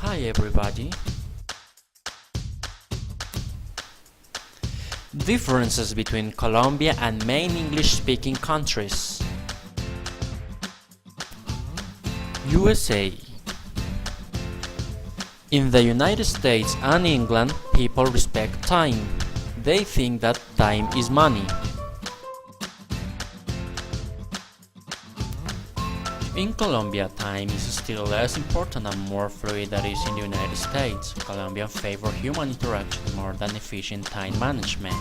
Hi everybody. Differences between Colombia and main English-speaking countries. USA. In the United States and England, people respect time. They think that time is money. In Colombia, time is still less important and more fluid than it is in the United States. Colombians favor human interaction more than efficient time management.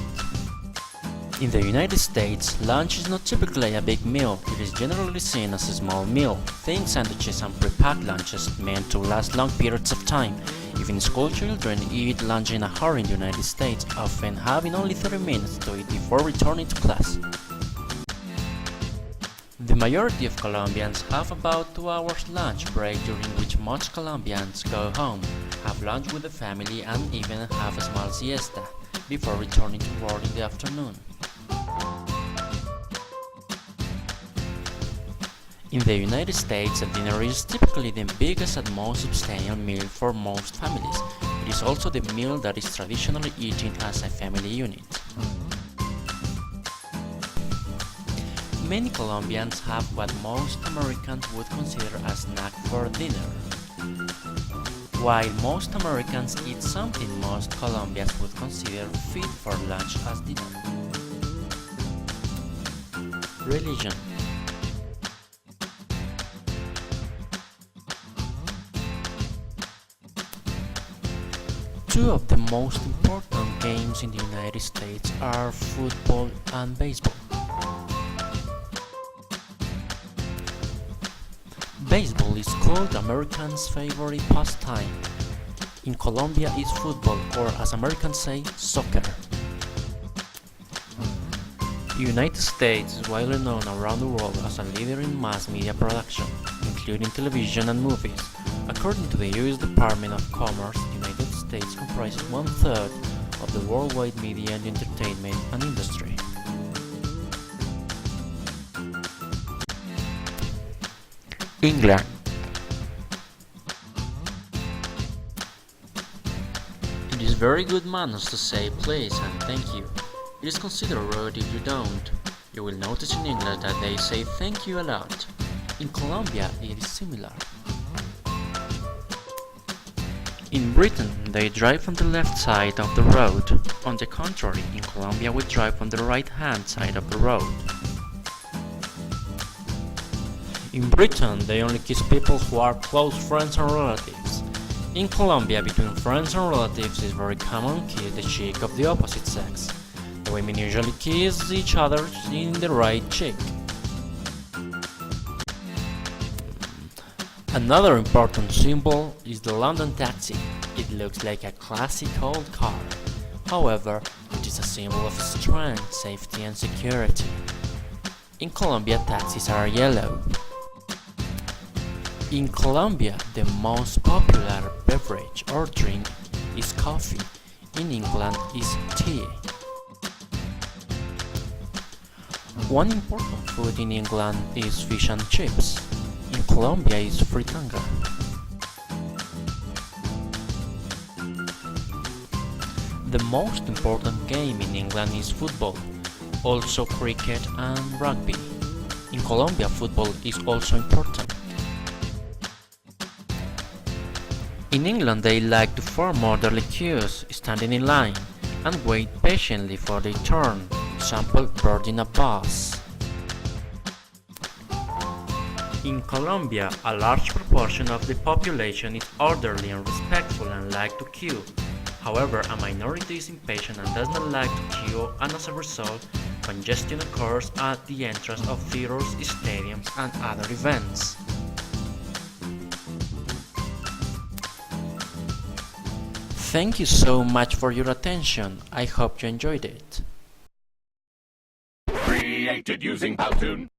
In the United States, lunch is not typically a big meal. It is generally seen as a small meal. Think sandwiches and pre-packed lunches meant to last long periods of time. Even school children eat lunch in a hurry in the United States, often having only 30 minutes to eat before returning to class. The majority of Colombians have about 2 hours lunch break during which most Colombians go home, have lunch with the family and even have a small siesta before returning to work in the afternoon. In the United States, a dinner is typically the biggest and most substantial meal for most families. It is also the meal that is traditionally eaten as a family unit. Many Colombians have what most Americans would consider a snack for dinner. While most Americans eat something most Colombians would consider fit for lunch as dinner. Religion. Two of the most important games in the United States are football and baseball. Baseball is called Americans' favorite pastime. In Colombia it's football, or as Americans say, soccer. The United States is widely known around the world as a leader in mass media production, including television and movies. According to the U.S. Department of Commerce, the United States comprises 1/3 of the worldwide media and entertainment and industry. England. It is very good manners to say please and thank you. It is considered rude if you don't. You will notice in England that they say thank you a lot. In Colombia it is similar. In Britain they drive on the left side of the road. On the contrary, in Colombia we drive on the right hand side of the road. In Britain, they only kiss people who are close friends and relatives. In Colombia, between friends and relatives, it's very common to kiss the cheek of the opposite sex. The women usually kiss each other in the right cheek. Another important symbol is the London taxi. It looks like a classic old car. However, it is a symbol of strength, safety and security. In Colombia, taxis are yellow. In Colombia, the most popular beverage or drink is coffee. In England is tea. One important food in England is fish and chips. In Colombia is fritanga. The most important game in England is football, also cricket and rugby. In Colombia, football is also important. In England they like to form orderly queues, standing in line, and wait patiently for their turn, for example boarding a bus. In Colombia, a large proportion of the population is orderly and respectful and like to queue. However, a minority is impatient and does not like to queue, and as a result, congestion occurs at the entrance of theaters, stadiums and other events. Thank you so much for your attention. I hope you enjoyed it. Created using Powtoon.